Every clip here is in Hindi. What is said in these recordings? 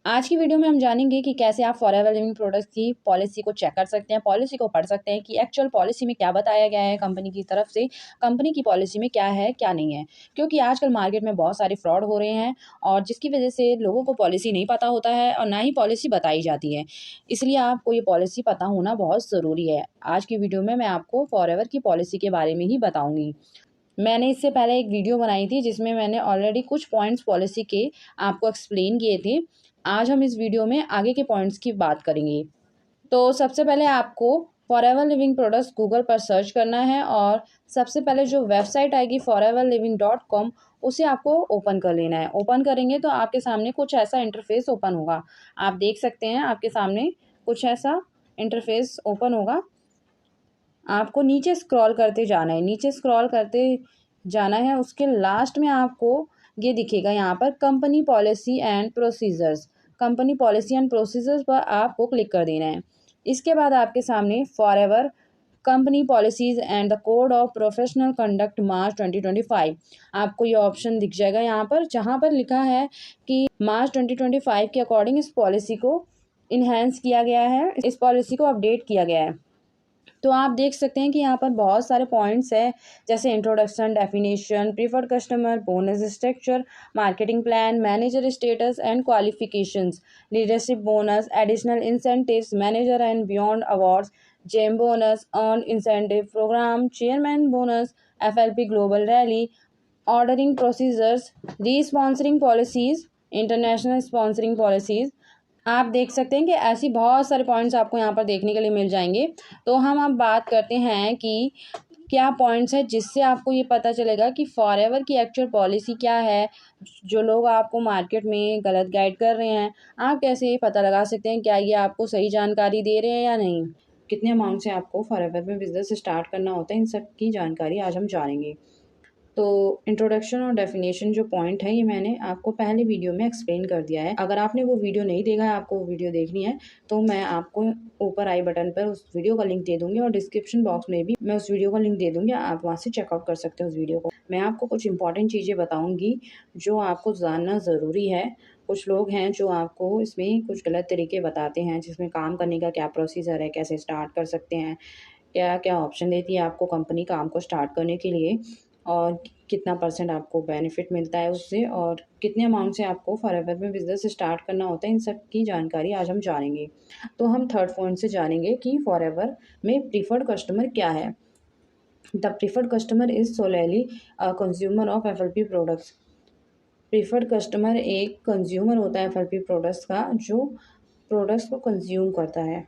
आज की वीडियो में हम जानेंगे कि कैसे आप फॉरएवर लिविंग प्रोडक्ट्स की पॉलिसी को चेक कर सकते हैं, पॉलिसी को पढ़ सकते हैं कि एक्चुअल पॉलिसी में क्या बताया गया है कंपनी की तरफ से, कंपनी की पॉलिसी में क्या है, क्या नहीं है। क्योंकि आजकल मार्केट में बहुत सारे फ्रॉड हो रहे हैं और जिसकी वजह से लोगों को पॉलिसी नहीं पता होता है और ना ही पॉलिसी बताई जाती है। इसलिए आपको ये पॉलिसी पता होना बहुत ज़रूरी है। आज की वीडियो में मैं आपको फॉरएवर की पॉलिसी के बारे में ही बताऊँगी। मैंने इससे पहले एक वीडियो बनाई थी जिसमें मैंने ऑलरेडी कुछ पॉइंट्स पॉलिसी के आपको एक्सप्लेन किए थे। आज हम इस वीडियो में आगे के पॉइंट्स की बात करेंगे। तो सबसे पहले आपको फॉरएवर लिविंग प्रोडक्ट्स गूगल पर सर्च करना है और सबसे पहले जो वेबसाइट आएगी foreverliving.com उसे आपको ओपन कर लेना है। ओपन करेंगे तो आपके सामने कुछ ऐसा इंटरफेस ओपन होगा। आप देख सकते हैं आपके सामने कुछ ऐसा इंटरफेस ओपन होगा। आपको नीचे स्क्रॉल करते जाना है, नीचे स्क्रॉल करते जाना है। उसके लास्ट में आपको ये दिखेगा यहाँ पर company policy and procedures. Company policy and procedures पर आपको क्लिक कर देना है। इसके बाद आपके सामने forever company policies and the code of professional conduct March 2025 आपको ये ऑप्शन दिख जाएगा यहाँ पर, जहाँ पर लिखा है कि मार्च 2025 के अकॉर्डिंग इस पॉलिसी को इन्हेंस किया गया है, इस पॉलिसी को अपडेट किया गया है। तो आप देख सकते हैं कि यहाँ पर बहुत सारे पॉइंट्स हैं, जैसे introduction, definition, preferred customer, bonus structure, marketing plan, manager status and qualifications, leadership bonus, additional incentives, manager and beyond awards, gem bonus, earn incentive programme, chairman bonus, FLP global rally, ordering procedures, re sponsoring policies, international sponsoring policies. आप देख सकते हैं कि ऐसी बहुत सारे पॉइंट्स आपको यहाँ पर देखने के लिए मिल जाएंगे। तो हम अब बात करते हैं कि क्या पॉइंट्स है जिससे आपको ये पता चलेगा कि फॉरएवर की एक्चुअल पॉलिसी क्या है। जो लोग आपको मार्केट में गलत गाइड कर रहे हैं, आप कैसे ये पता लगा सकते हैं क्या ये आपको सही जानकारी दे रहे हैं या नहीं। कितने अमाउंट से आपको फॉरएवर में बिजनेस स्टार्ट करना होता है, इन सब की जानकारी आज हम जानेंगे। तो इंट्रोडक्शन और डेफिनेशन जो पॉइंट है ये मैंने आपको पहले वीडियो में एक्सप्लेन कर दिया है। अगर आपने वो वीडियो नहीं देखा है, आपको वो वीडियो देखनी है, तो मैं आपको ऊपर आई बटन पर उस वीडियो का लिंक दे दूंगी और डिस्क्रिप्शन बॉक्स में भी मैं उस वीडियो का लिंक दे दूंगी। आप वहाँ से चेकआउट कर सकते हो उस वीडियो को। मैं आपको कुछ इंपॉर्टेंट चीज़ें बताऊँगी जो आपको जानना ज़रूरी है। कुछ लोग हैं जो आपको इसमें कुछ गलत तरीके बताते हैं, जिसमें काम करने का क्या प्रोसीजर है, कैसे स्टार्ट कर सकते हैं, क्या क्या ऑप्शन देती है आपको कंपनी काम को स्टार्ट करने के लिए, और कितना परसेंट आपको बेनिफिट मिलता है उससे, और कितने अमाउंट से आपको फॉरएवर में बिजनेस स्टार्ट करना होता है। इन सब की जानकारी आज हम जानेंगे। तो हम थर्ड पॉइंट से जानेंगे कि फॉरएवर में प्रीफर्ड कस्टमर क्या है। The preferred customer is सोलेली a consumer of FLP products. Preferred customer एक कंज्यूमर होता है FLP प्रोडक्ट्स का, जो प्रोडक्ट्स को कंज्यूम करता है,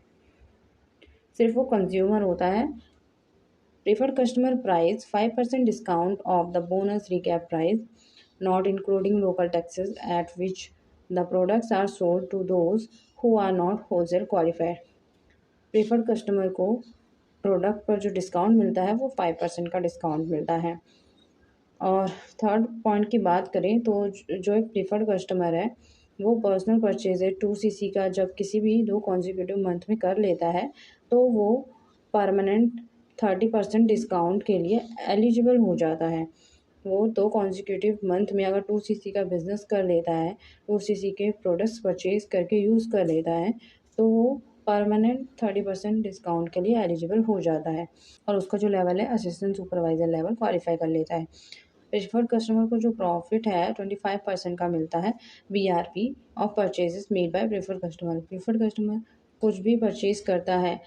सिर्फ वो कंज्यूमर होता है। Preferred customer price 5% discount of the bonus recap price, not including local taxes at which the products are sold to those who are not wholesale qualified. Preferred customer को प्रोडक्ट पर जो डिस्काउंट मिलता है वो 5% का डिस्काउंट मिलता है। और थर्ड पॉइंट की बात करें तो जो एक प्रीफर्ड कस्टमर है वो पर्सनल परचेज 2cc का जब किसी भी 2 कॉन्जिक्यूटिव मंथ में कर लेता है तो वो परमानेंट 30% डिस्काउंट के लिए एलिजिबल हो जाता है। वो 2 कॉन्जिक्यूटिव मंथ में अगर 2cc का बिजनेस कर लेता है, 2cc के प्रोडक्ट्स परचेज करके यूज़ कर लेता है, तो वो परमानेंट 30% डिस्काउंट के लिए एलिजिबल हो जाता है और उसका जो लेवल है असिस्टेंट सुपरवाइज़र लेवल क्वालिफाई कर लेता है। प्रेफर्ड कस्टमर को जो प्रॉफिट है 25% का मिलता है BRP of purchases made by preferred customer. Preferred customer कुछ भी परचेज करता है,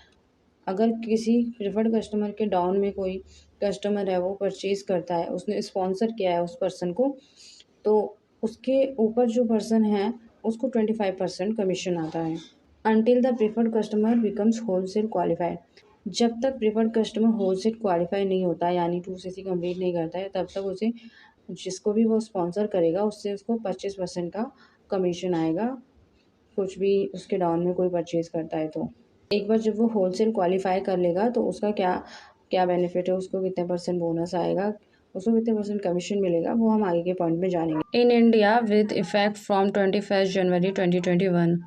अगर किसी प्रेफर्ड कस्टमर के डाउन में कोई कस्टमर है वो परचेज करता है, उसने स्पॉन्सर किया है उस पर्सन को, तो उसके ऊपर जो पर्सन है उसको 25% कमीशन आता है। Until the preferred customer becomes wholesale qualified, जब तक प्रेफर्ड कस्टमर होलसेल क्वालिफाई नहीं होता यानी 2cc कंप्लीट नहीं करता है, तब तक उसे जिसको भी वो स्पॉन्सर करेगा उससे उसको 25% का कमीशन आएगा, कुछ भी उसके डाउन में कोई परचेज़ करता है तो। एक बार जब वो होलसेल क्वालिफाई कर लेगा तो उसका क्या क्या बेनिफिट है, उसको कितने परसेंट बोनस आएगा, उसको कितने परसेंट कमीशन मिलेगा, वो हम आगे के पॉइंट में जानेंगे। In India with effect from 21 January 2021,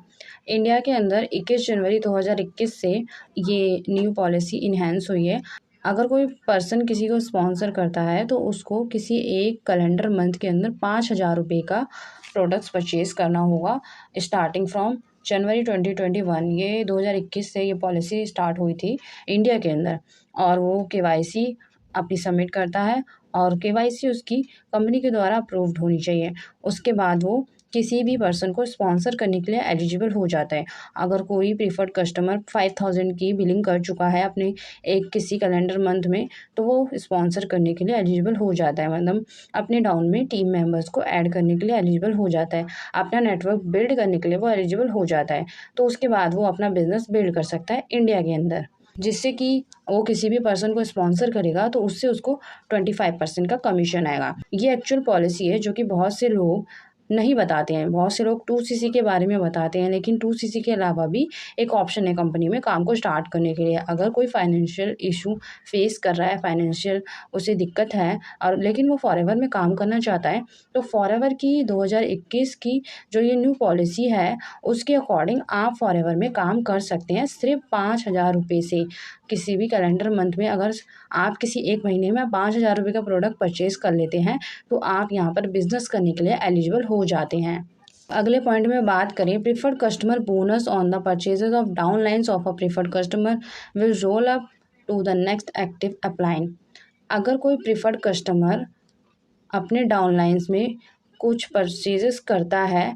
India के अंदर 21 जनवरी 2021 से ये न्यू पॉलिसी इन्हेंस हुई है। अगर कोई पर्सन किसी को स्पॉन्सर करता है तो उसको किसी एक कैलेंडर मंथ के अंदर 5,000 रुपये का प्रोडक्ट्स परचेज़ करना होगा स्टार्टिंग फ्रॉम जनवरी 2021। ये 2021 से ये पॉलिसी स्टार्ट हुई थी इंडिया के अंदर, और वो केवाईसी अपनी सबमिट करता है और केवाईसी उसकी कंपनी के द्वारा अप्रूव्ड होनी चाहिए। उसके बाद वो किसी भी पर्सन को स्पॉन्सर करने के लिए एलिजिबल हो जाता है। अगर कोई प्रीफर्ड कस्टमर 5000 की बिलिंग कर चुका है अपने एक किसी कैलेंडर मंथ में, तो वो स्पॉन्सर करने के लिए एलिजिबल हो जाता है, मतलब अपने डाउन में टीम मेंबर्स को ऐड करने के लिए एलिजिबल हो जाता है, अपना नेटवर्क बिल्ड करने के लिए वो एलिजिबल हो जाता है। तो उसके बाद वो अपना बिजनेस बिल्ड कर सकता है इंडिया के अंदर, जिससे कि वो किसी भी पर्सन को स्पॉन्सर करेगा तो उससे उसको 25% का कमीशन आएगा। ये एक्चुअल पॉलिसी है जो कि बहुत से लोग नहीं बताते हैं। बहुत से लोग 2cc के बारे में बताते हैं, लेकिन 2cc के अलावा भी एक ऑप्शन है कंपनी में काम को स्टार्ट करने के लिए। अगर कोई फाइनेंशियल इशू फेस कर रहा है, फाइनेंशियल उसे दिक्कत है और लेकिन वो फॉरएवर में काम करना चाहता है, तो फॉरएवर की 2021 की जो ये न्यू पॉलिसी है उसके अकॉर्डिंग आप फॉरएवर में काम कर सकते हैं सिर्फ 5000 रुपये से। किसी भी कैलेंडर मंथ में अगर आप किसी एक महीने में 5000 रुपये का प्रोडक्ट परचेज कर लेते हैं तो आप यहाँ पर बिजनेस करने के लिए एलिजिबल हो जाते हैं। अगले पॉइंट में बात करें, preferred customer bonus on the purchases of downlines of a preferred customer will roll up to the next active upline. अगर कोई प्रीफर्ड कस्टमर अपने डाउनलाइंस में कुछ परचेजेस करता है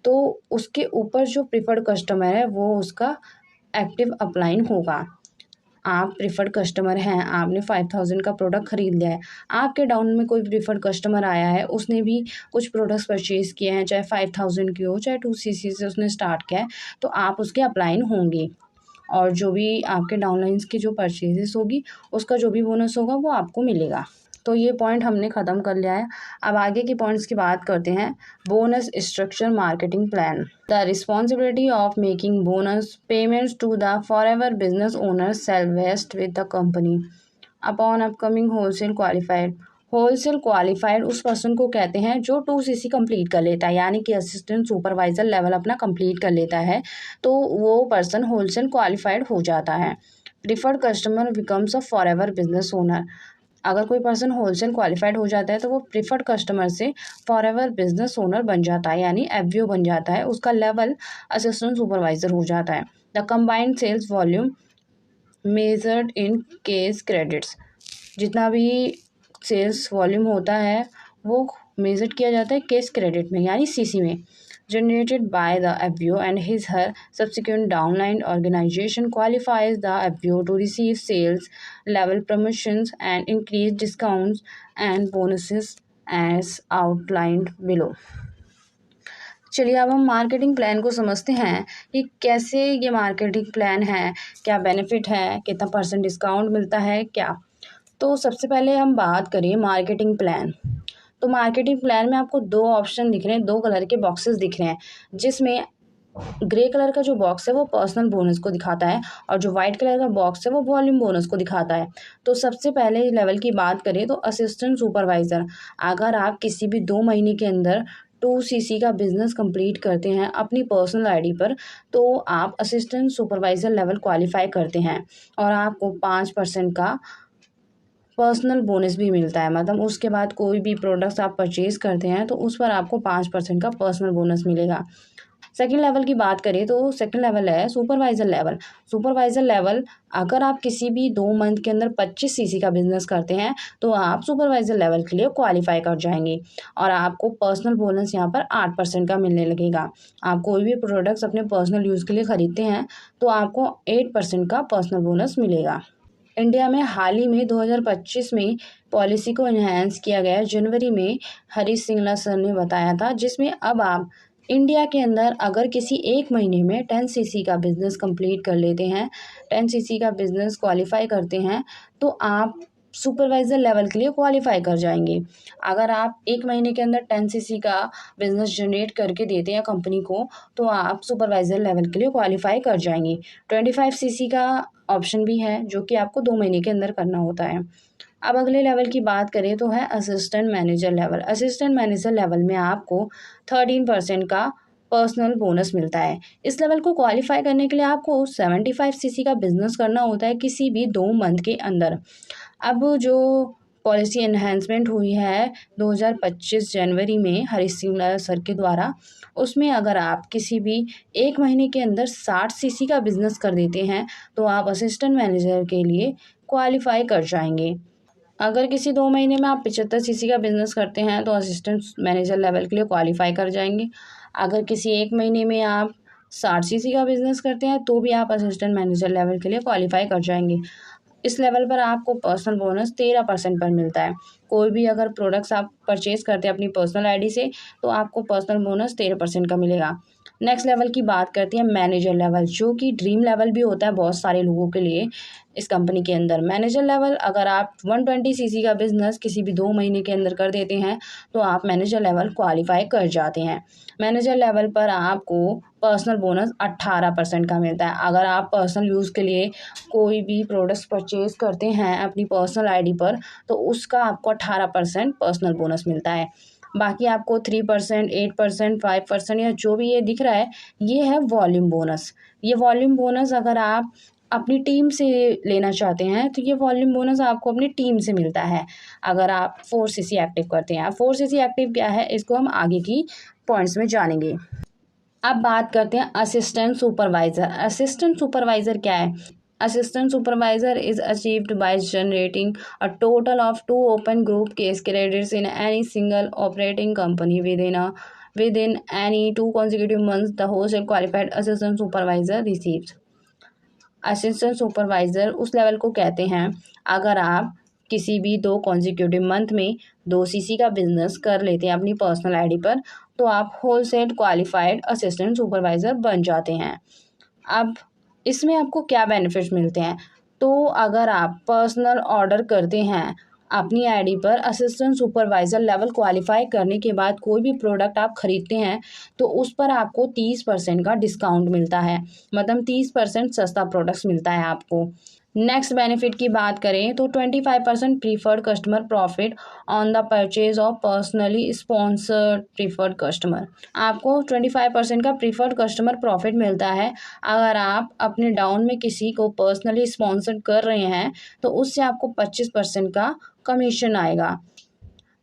तो उसके ऊपर जो प्रीफर्ड कस्टमर है वो उसका एक्टिव अपलाइन होगा। आप प्रीफर्ड कस्टमर हैं, आपने 5000 का प्रोडक्ट खरीद लिया है, आपके डाउन में कोई प्रीफर्ड कस्टमर आया है, उसने भी कुछ प्रोडक्ट्स परचेज़ किए हैं, चाहे 5000 की हो चाहे 2cc से उसने स्टार्ट किया है, तो आप उसके अपलाइन होंगे और जो भी आपके डाउनलाइंस की जो परचेजेस होगी उसका जो भी बोनस होगा वो आपको मिलेगा। तो ये पॉइंट हमने ख़त्म कर लिया है। अब आगे की पॉइंट्स की बात करते हैं। Bonus structure marketing plan. The responsibility of making bonus payments to the forever business owners shall vest with the company upon upcoming wholesale qualified. Wholesale qualified उस पर्सन को कहते हैं जो 2cc कंप्लीट कर लेता है, यानी कि असिस्टेंट सुपरवाइजर लेवल अपना कंप्लीट कर लेता है, तो वो पर्सन होलसेल क्वालिफाइड हो जाता है। Preferred customer becomes a forever business owner. अगर कोई पर्सन होलसेल क्वालिफाइड हो जाता है तो वो प्रीफर्ड कस्टमर से फॉरएवर बिजनेस ओनर बन जाता है, यानी एफवीओ बन जाता है, उसका लेवल असिस्टेंट सुपरवाइजर हो जाता है। The combined sales volume measured in case credits. जितना भी सेल्स वॉल्यूम होता है वो मेजर किया जाता है केस क्रेडिट में, यानी सीसी में। Generated by the FBO and his her subsequent downline organization qualifies the FBO to receive sales level promotions and increased discounts and bonuses as outlined below। चलिए अब हम मार्केटिंग प्लान को समझते हैं कि कैसे ये मार्केटिंग प्लान है, क्या बेनिफिट है, कितना % डिस्काउंट मिलता है क्या। तो सबसे पहले हम बात करें मार्केटिंग प्लान। तो मार्केटिंग प्लान में आपको 2 ऑप्शन दिख रहे हैं, 2 कलर के बॉक्सेस दिख रहे हैं, जिसमें ग्रे कलर का जो बॉक्स है वो पर्सनल बोनस को दिखाता है और जो वाइट कलर का बॉक्स है वो वॉल्यूम बोनस को दिखाता है। तो सबसे पहले लेवल की बात करें तो असिस्टेंट सुपरवाइज़र। अगर आप किसी भी 2 महीने के अंदर 2cc का बिजनेस कंप्लीट करते हैं अपनी पर्सनल आईडी पर, तो आप असिस्टेंट सुपरवाइज़र लेवल क्वालिफाई करते हैं और आपको 5% का पर्सनल बोनस भी मिलता है। मतलब उसके बाद कोई भी प्रोडक्ट्स आप परचेज़ करते हैं तो उस पर आपको 5% का पर्सनल बोनस मिलेगा। सेकंड लेवल की बात करें तो सेकंड लेवल है सुपरवाइज़र लेवल। सुपरवाइज़र लेवल अगर आप किसी भी 2 मंथ के अंदर 25cc का बिजनेस करते हैं तो आप सुपरवाइज़र लेवल के लिए क्वालिफाई कर जाएंगे और आपको पर्सनल बोनस यहाँ पर 8% का मिलने लगेगा। आप कोई भी प्रोडक्ट्स अपने पर्सनल यूज़ के लिए ख़रीदते हैं तो आपको 8% का पर्सनल बोनस मिलेगा। इंडिया में हाल ही में 2025 में पॉलिसी को इन्हेंस किया गया। जनवरी में हरीश सिंगला सर ने बताया था, जिसमें अब आप इंडिया के अंदर अगर किसी एक महीने में 10cc का बिज़नेस कंप्लीट कर लेते हैं, 10cc का बिज़नेस क्वालिफाई करते हैं, तो आप सुपरवाइज़र लेवल के लिए क्वालिफाई कर जाएंगे। अगर आप एक महीने के अंदर 10cc का बिज़नेस जनरेट करके देते हैं कंपनी को, तो आप सुपरवाइज़र लेवल के लिए क्वालिफाई कर जाएंगे। 25cc का ऑप्शन भी है जो कि आपको 2 महीने के अंदर करना होता है। अब अगले लेवल की बात करें तो है assistant manager level. Assistant manager level में आपको 13% का पर्सनल बोनस मिलता है। इस लेवल को क्वालिफाई करने के लिए आपको 75cc का बिजनेस करना होता है किसी भी 2 मंथ के अंदर। अब जो पॉलिसी एनहांसमेंट हुई है 2025 जनवरी में हरीश सिंगला सर के द्वारा। उसमें अगर आप किसी भी 1 महीने के अंदर 60 सीसी का बिज़नेस कर देते हैं तो आप असिस्टेंट मैनेजर के लिए क्वालिफ़ाई कर जाएँगे। अगर किसी 2 महीने में आप 75 सीसी का बिज़नेस करते हैं तो असिस्टेंट मैनेजर लेवल के लिए क्वालिफ़ाई कर जाएँगे। अगर किसी 1 महीने में आप 60 सीसी का बिज़नेस करते हैं तो भी आप असिस्टेंट मैनेजर लेवल के लिए क्वालिफ़ाई कर जाएँगे। इस लेवल पर आपको पर्सनल बोनस 13% पर मिलता है। कोई भी अगर प्रोडक्ट्स आप परचेज़ करते हैं अपनी पर्सनल आईडी से तो आपको पर्सनल बोनस 13% का मिलेगा। नेक्स्ट लेवल की बात करते हैं मैनेजर लेवल, जो कि ड्रीम लेवल भी होता है बहुत सारे लोगों के लिए इस कंपनी के अंदर। मैनेजर लेवल अगर आप 120 सीसी का बिज़नेस किसी भी 2 महीने के अंदर कर देते हैं तो आप मैनेजर लेवल क्वालिफ़ाई कर जाते हैं। मैनेजर लेवल पर आपको पर्सनल बोनस 18% का मिलता है। अगर आप पर्सनल यूज़ के लिए कोई भी प्रोडक्ट्स परचेज़ करते हैं अपनी पर्सनल आईडी पर तो उसका आपको 18% पर्सनल बोनस मिलता है। बाकी आपको 3%, 8%, 5% या जो भी ये दिख रहा है, ये है वॉल्यूम बोनस। ये वॉल्यूम बोनस अगर आप अपनी टीम से लेना चाहते हैं तो ये वॉल्यूम बोनस आपको अपनी टीम से मिलता है अगर आप 4 सीसी एक्टिव करते हैं। 4 सीसी एक्टिव क्या है, इसको हम आगे की पॉइंट्स में जानेंगे। अब बात करते हैं असिस्टेंट सुपरवाइज़र। असिस्टेंट सुपरवाइज़र क्या है? Assistant supervisor is achieved by generating a total of 2 open group case credits in any single operating company within any 2 consecutive months the wholesale qualified assistant supervisor receives। Assistant supervisor उस लेवल को कहते हैं अगर आप किसी भी 2 कॉन्जिक्यूटिव मंथ में 2 सीसी का बिजनेस कर लेते हैं अपनी पर्सनल आईडी पर तो आप होलसेल क्वालिफाइड असिस्टेंट सुपरवाइज़र बन जाते हैं। अब इसमें आपको क्या बेनिफिट्स मिलते हैं? तो अगर आप पर्सनल ऑर्डर करते हैं अपनी आईडी पर असिस्टेंट सुपरवाइज़र लेवल क्वालिफाई करने के बाद कोई भी प्रोडक्ट आप खरीदते हैं तो उस पर आपको 30% का डिस्काउंट मिलता है। मतलब 30% सस्ता प्रोडक्ट्स मिलता है आपको। नेक्स्ट बेनिफिट की बात करें तो 25% preferred customer profit on the purchase of personally sponsored preferred customer. आपको 25% का प्रीफर्ड कस्टमर प्रॉफिट मिलता है अगर आप अपने डाउन में किसी को पर्सनली स्पॉन्सर कर रहे हैं तो उससे आपको 25% का कमीशन आएगा।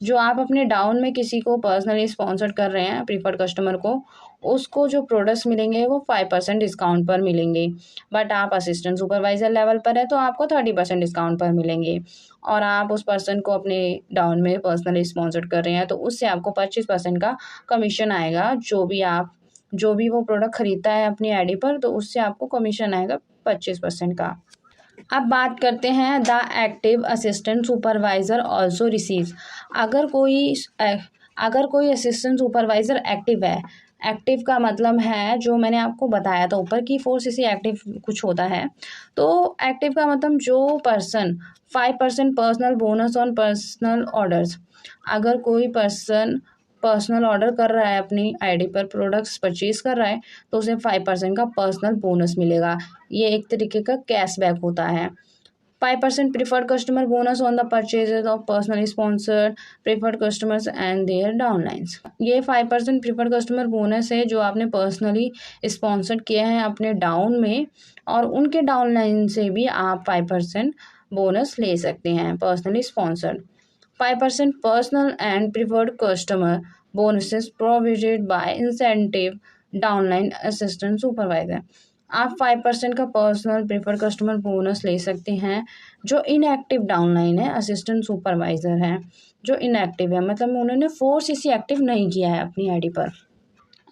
जो आप अपने डाउन में किसी को पर्सनली स्पॉन्सर कर रहे हैं प्रीफर्ड कस्टमर को, उसको जो प्रोडक्ट्स मिलेंगे वो 5% डिस्काउंट पर मिलेंगे। बट आप असिस्टेंट सुपरवाइज़र लेवल पर है तो आपको 30% डिस्काउंट पर मिलेंगे। और आप उस पर्सन को अपने डाउन में पर्सनली स्पॉन्सर कर रहे हैं तो उससे आपको 25% का कमीशन आएगा। जो भी वो प्रोडक्ट खरीदता है अपनी आईडी पर तो उससे आपको कमीशन आएगा 25% का। अब बात करते हैं the active assistant supervisor also receives. अगर कोई अगर कोई असिस्टेंट सुपरवाइज़र एक्टिव है, एक्टिव का मतलब है जो मैंने आपको बताया था ऊपर कि 4 सीसी एक्टिव कुछ होता है। तो एक्टिव का मतलब जो person 5% personal bonus on personal orders. अगर कोई पर्सन पर्सनल ऑर्डर कर रहा है अपनी आईडी पर प्रोडक्ट्स परचेज कर रहा है तो उसे 5% का पर्सनल बोनस मिलेगा। ये एक तरीके का कैशबैक होता है। 5% preferred customer bonus on the purchases of personally sponsored preferred customers and their downlines. ये 5% प्रीफर्ड कस्टमर बोनस है जो आपने पर्सनली स्पॉन्सर्ड किया है अपने डाउन में और उनके डाउनलाइन से भी आप 5% बोनस ले सकते हैं personally sponsored. 5% personal and preferred customer bonuses provided by incentive downline assistant supervisor। आप 5% का पर्सनल प्रेफर्ड कस्टमर बोनस ले सकते हैं। जो इनएक्टिव डाउनलाइन है असिस्टेंट सुपरवाइज़र है, जो इनएक्टिव है मतलब उन्होंने 4 सीसी एक्टिव नहीं किया है अपनी आईडी पर।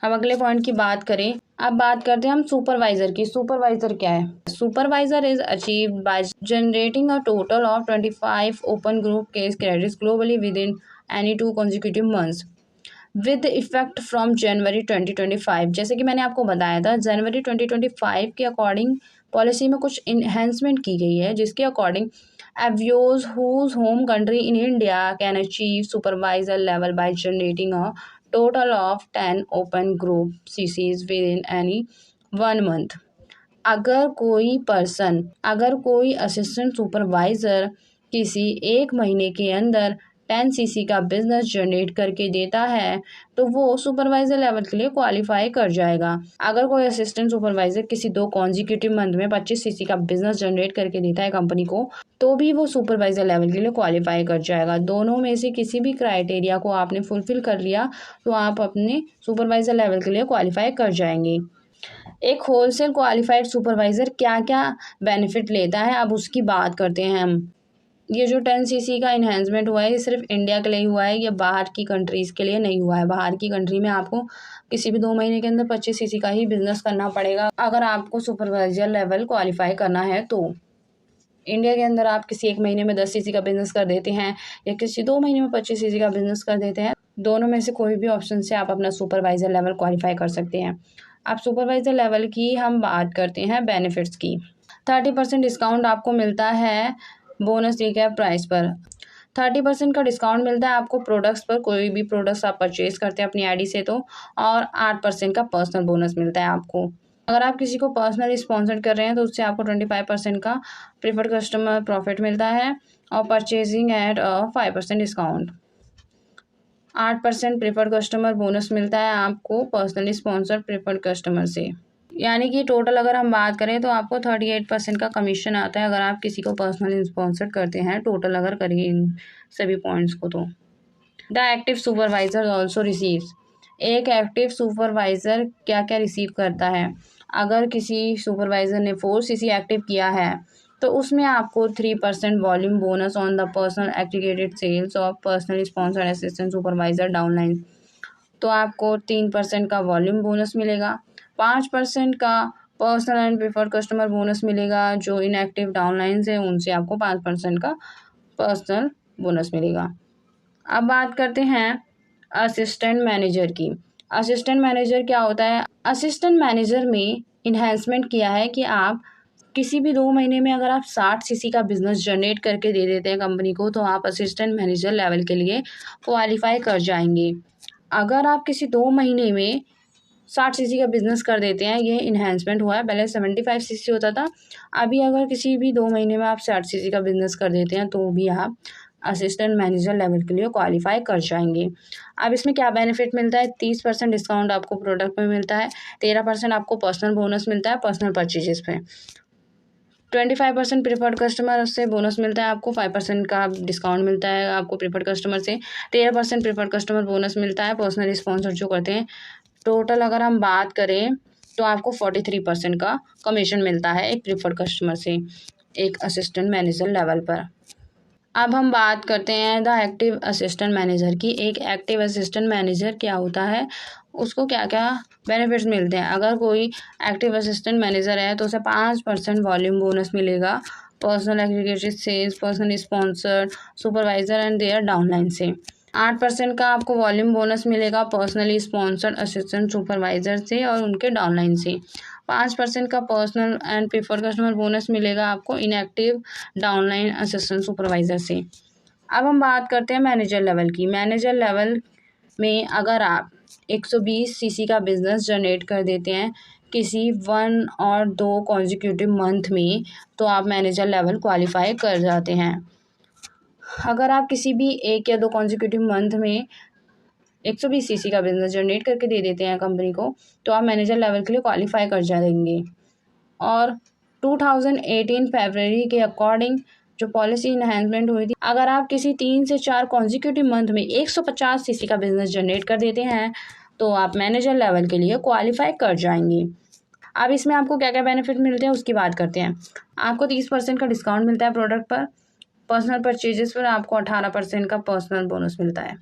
अब अगले पॉइंट की बात करें। अब बात करते हैं हम सुपरवाइज़र की। सुपरवाइज़र क्या है? Supervisor is achieved by generating a total of 25 open group case credits globally with in any 2 consecutive months with effect from January 2025। जैसे कि मैंने आपको बताया था जनवरी 2025 के अकॉर्डिंग पॉलिसी में कुछ इन्हेंसमेंट की गई है जिसके अकॉर्डिंग एवियोज whose home country in India can achieve supervisor level by generating a total of 10 open group CCs within any 1 month। अगर कोई असिस्टेंट सुपरवाइज़र किसी 1 महीने के अंदर 10 सीसी का बिजनेस जनरेट करके देता है तो वो सुपरवाइजर लेवल के लिए क्वालिफाई कर जाएगा। अगर कोई असिस्टेंट सुपरवाइजर किसी 2 कॉन्जिक्यूटिव मंथ में 25 सीसी का बिजनेस जनरेट करके देता है कंपनी को, तो भी वो सुपरवाइजर लेवल के लिए क्वालिफाई कर जाएगा। दोनों में से किसी भी क्राइटेरिया को आपने फुलफिल कर लिया तो आप अपने सुपरवाइजर लेवल के लिए क्वालिफाई कर जाएंगे। एक होलसेल क्वालिफाइड सुपरवाइजर क्या क्या बेनिफिट लेता है, अब उसकी बात करते हैं हम। ये जो 10 सीसी का इन्हेंसमेंट हुआ है ये सिर्फ इंडिया के लिए हुआ है, ये बाहर की कंट्रीज़ के लिए नहीं हुआ है। बाहर की कंट्री में आपको किसी भी 2 महीने के अंदर 25 सीसी का ही बिजनेस करना पड़ेगा अगर आपको सुपरवाइजर लेवल क्वालिफाई करना है तो। इंडिया के अंदर आप किसी 1 महीने में 10 सीसी का बिजनेस कर देते हैं या किसी 2 महीने में 25 सीसी का बिजनेस कर देते हैं, दोनों में से कोई भी ऑप्शन से आप अपना सुपरवाइजर लेवल क्वालिफाई कर सकते हैं। अब सुपरवाइजर लेवल की हम बात करते हैं बेनिफिट्स की। 30% डिस्काउंट आपको मिलता है बोनस रिकैप प्राइस पर। 30% का डिस्काउंट मिलता है आपको प्रोडक्ट्स पर, कोई भी प्रोडक्ट्स आप परचेज करते हैं अपनी आईडी से तो, और 8% का पर्सनल बोनस मिलता है आपको। अगर आप किसी को पर्सनली स्पॉन्सर कर रहे हैं तो उससे आपको 25% का प्रीफर्ड कस्टमर प्रॉफिट मिलता है और purchasing at 5% discount. 8% preferred customer bonus मिलता है आपको पर्सनली स्पॉन्सर प्रीफर्ड कस्टमर से। यानी कि टोटल अगर हम बात करें तो आपको 38% का कमीशन आता है अगर आप किसी को पर्सनली स्पॉन्सर करते हैं, टोटल अगर करिए इन सभी पॉइंट्स को तो। The active supervisor also receives. एक एक्टिव सुपरवाइजर क्या क्या रिसीव करता है, अगर किसी सुपरवाइजर ने 4 सीसी एक्टिव किया है तो उसमें आपको 3% volume bonus on the personal aggregated sales of personally sponsored assistant supervisor downline, तो आपको 3% का वॉल्यूम बोनस मिलेगा। 5% का personal and preferred customer bonus मिलेगा, जो इनएक्टिव डाउनलाइंस है उनसे आपको 5% का पर्सनल बोनस मिलेगा। अब बात करते हैं असिस्टेंट मैनेजर की। असिस्टेंट मैनेजर क्या होता है? असिस्टेंट मैनेजर में इन्हेंसमेंट किया है कि आप किसी भी 2 महीने में अगर आप 60 सीसी का बिजनेस जनरेट करके दे देते हैं कंपनी को तो आप असिस्टेंट मैनेजर लेवल के लिए क्वालिफाई कर जाएंगे। अगर आप किसी 2 महीने में 60 सीसी का बिजनेस कर देते हैं, ये इन्हेंसमेंट हुआ है, पहले 75 सीसी होता था, अभी अगर किसी भी 2 महीने में आप 60 सीसी का बिजनेस कर देते हैं तो भी आप असिस्टेंट मैनेजर लेवल के लिए क्वालिफाई कर जाएंगे। अब इसमें क्या बेनिफिट मिलता है? 30% डिस्काउंट आपको प्रोडक्ट में मिलता है, 13% आपको पर्सनल बोनस मिलता है पर्सनल परचेजेस पे, 25% प्रीफर्ड कस्टमर से बोनस मिलता है आपको, 5% का डिस्काउंट मिलता है आपको प्रीफर्ड कस्टमर से, 13% प्रीफर्ड कस्टमर बोनस मिलता है पर्सनल स्पॉन्सर जो करते हैं। टोटल अगर हम बात करें तो आपको 43% का कमीशन मिलता है एक प्रीफर्ड कस्टमर से एक असिस्टेंट मैनेजर लेवल पर। अब हम बात करते हैं द एक्टिव असिस्टेंट मैनेजर की। एक एक्टिव असिस्टेंट मैनेजर क्या होता है, उसको क्या क्या बेनिफिट्स मिलते हैं। अगर कोई एक्टिव असिस्टेंट मैनेजर है तो उसे 5% वॉल्यूम बोनस मिलेगा personal aggregated sales, personal sponsored supervisor and their downline से। 8% का आपको वॉल्यूम बोनस मिलेगा पर्सनली स्पॉन्सर्ड असिस्टेंट सुपरवाइजर से और उनके डाउनलाइन से। 5% का personal and preferred customer bonus मिलेगा आपको इनएक्टिव डाउनलाइन असिस्टेंट सुपरवाइजर से। अब हम बात करते हैं मैनेजर लेवल की। मैनेजर लेवल में अगर आप 120 सीसी का बिजनेस जनरेट कर देते हैं किसी 1 और 2 कॉन्जिक्यूटिव मंथ में तो आप मैनेजर लेवल क्वालिफाई कर जाते हैं। अगर आप किसी भी 1 या 2 कॉन्जिक्यूटिव मंथ में 120 सीसी का बिजनेस जनरेट करके दे देते हैं कंपनी को तो आप मैनेजर लेवल के लिए क्वालिफाई कर जाएंगे। और 2018 फरवरी के अकॉर्डिंग जो पॉलिसी इन्हेंसमेंट हुई थी, अगर आप किसी 3 से 4 कॉन्जिक्यूटिव मंथ में 150 सीसी का बिजनेस जनरेट कर देते हैं तो आप मैनेजर लेवल के लिए क्वालिफाई कर जाएंगे। अब इसमें आपको क्या क्या बेनिफिट मिलते हैं उसकी बात करते हैं। आपको 30% का डिस्काउंट मिलता है प्रोडक्ट पर, पर्सनल परचेजेस पर आपको 18% का पर्सनल बोनस मिलता है,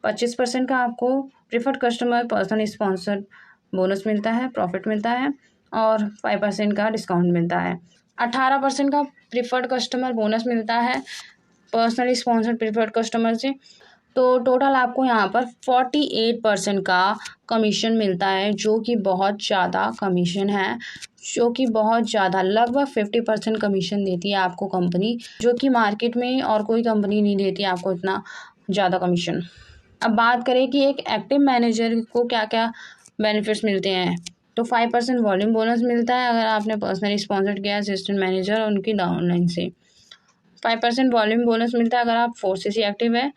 25% का आपको preferred customer personal sponsored bonus मिलता है, प्रॉफिट मिलता है और 5% का डिस्काउंट मिलता है। 18% का प्रीफर्ड कस्टमर बोनस मिलता है पर्सनली स्पॉन्सर्ड प्रीफर्ड कस्टमर से। तो टोटल आपको यहाँ पर 48% का कमीशन मिलता है, जो कि बहुत ज़्यादा कमीशन है, जो कि बहुत ज़्यादा लगभग 50% कमीशन देती है आपको कंपनी, जो कि मार्केट में और कोई कंपनी नहीं देती आपको इतना ज़्यादा कमीशन। अब बात करें कि एक एक्टिव मैनेजर को क्या क्या बेनिफिट्स मिलते हैं, तो 5% वॉल्यूम बोनस मिलता है अगर आपने पर्सनली स्पॉन्सर्ड किया असिस्टेंट मैनेजर और उनकी डाउनलाइन से। 5% वॉल्यूम बोनस मिलता है अगर आप 4cc एक्टिव है।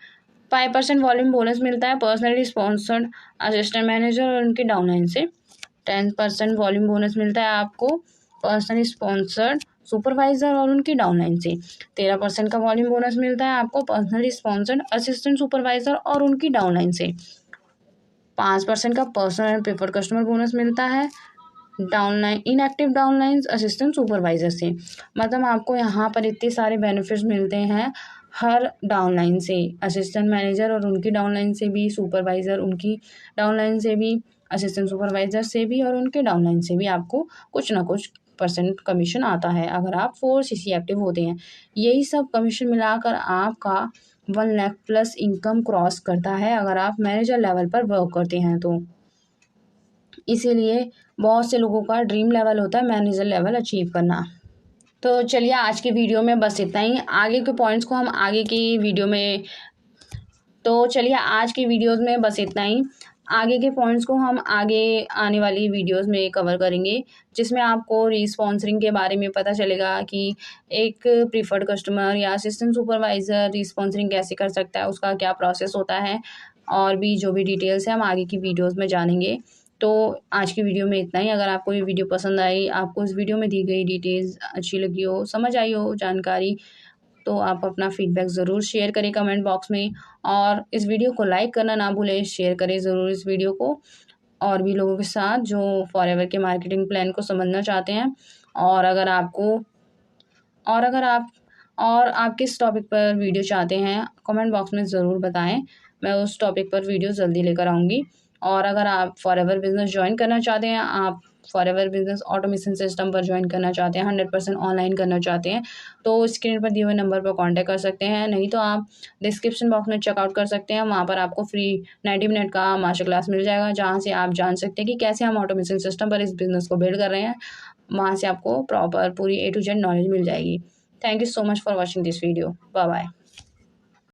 5% वॉल्यूम बोनस मिलता है पर्सनली स्पॉन्सर्ड असिस्टेंट मैनेजर और उनकी डाउनलाइन से। 10% वॉल्यूम बोनस मिलता है आपको पर्सनली स्पॉन्सर्ड सुपरवाइजर और उनकी डाउनलाइन से। 13% का वॉल्यूम बोनस मिलता है आपको पर्सनली स्पॉन्सर्ड असिस्टेंट सुपरवाइजर और उनकी डाउनलाइन से। 5% का personal and preferred customer bonus मिलता है downline inactive downline assistant supervisor से। मतलब आपको यहाँ पर इतने सारे बेनिफिट्स मिलते हैं हर डाउनलाइन से, असिस्टेंट मैनेजर और उनकी डाउनलाइन से भी, सुपरवाइज़र उनकी डाउनलाइन से भी, असिस्टेंट सुपरवाइज़र से भी और उनके डाउनलाइन से भी आपको कुछ ना कुछ % कमीशन आता है अगर आप 4cc एक्टिव होते हैं। यही सब कमीशन मिलाकर आपका 1 लाख प्लस इनकम क्रॉस करता है अगर आप मैनेजर लेवल पर वर्क करते हैं तो। इसीलिए बहुत से लोगों का ड्रीम लेवल होता है मैनेजर लेवल अचीव करना। तो चलिए आज की वीडियो में बस इतना ही। आगे के पॉइंट्स को हम आगे की वीडियो में आज की वीडियोस में बस इतना ही। आगे के पॉइंट्स को हम आगे आने वाली वीडियोस में कवर करेंगे, जिसमें आपको रीस्पॉन्सरिंग के बारे में पता चलेगा कि एक प्रीफर्ड कस्टमर या असिस्टेंट सुपरवाइज़र रीस्पॉन्सरिंग कैसे कर सकता है, उसका क्या प्रोसेस होता है, और भी जो भी डिटेल्स है हम आगे की वीडियोस में जानेंगे। तो आज की वीडियो में इतना ही। अगर आपको ये वीडियो पसंद आई, आपको इस वीडियो में दी गई डिटेल्स अच्छी लगी हो, समझ आई हो जानकारी, तो आप अपना फीडबैक ज़रूर शेयर करें कमेंट बॉक्स में, और इस वीडियो को लाइक करना ना भूलें, शेयर करें ज़रूर इस वीडियो को और भी लोगों के साथ जो फॉरएवर के मार्केटिंग प्लान को समझना चाहते हैं। और अगर आप किस टॉपिक पर वीडियो चाहते हैं कमेंट बॉक्स में ज़रूर बताएं, मैं उस टॉपिक पर वीडियो जल्दी लेकर आऊँगी। और अगर आप फॉरएवर बिजनेस ज्वाइन करना चाहते हैं, आप फॉरएवर बिजनेस ऑटोमेशन सिस्टम पर ज्वाइन करना चाहते हैं, 100% ऑनलाइन करना चाहते हैं, तो स्क्रीन पर दिए हुए नंबर पर कांटेक्ट कर सकते हैं। नहीं तो आप डिस्क्रिप्शन बॉक्स में चेकआउट कर सकते हैं, वहाँ पर आपको फ्री 90 मिनट का मास्टर क्लास मिल जाएगा, जहाँ से आप जान सकते हैं कि कैसे हम ऑटोमेशन सिस्टम पर इस बिज़नेस को बिल्ड कर रहे हैं। वहाँ से आपको प्रॉपर पूरी A to Z नॉलेज मिल जाएगी। Thank you so much for watching this video. Bye bye.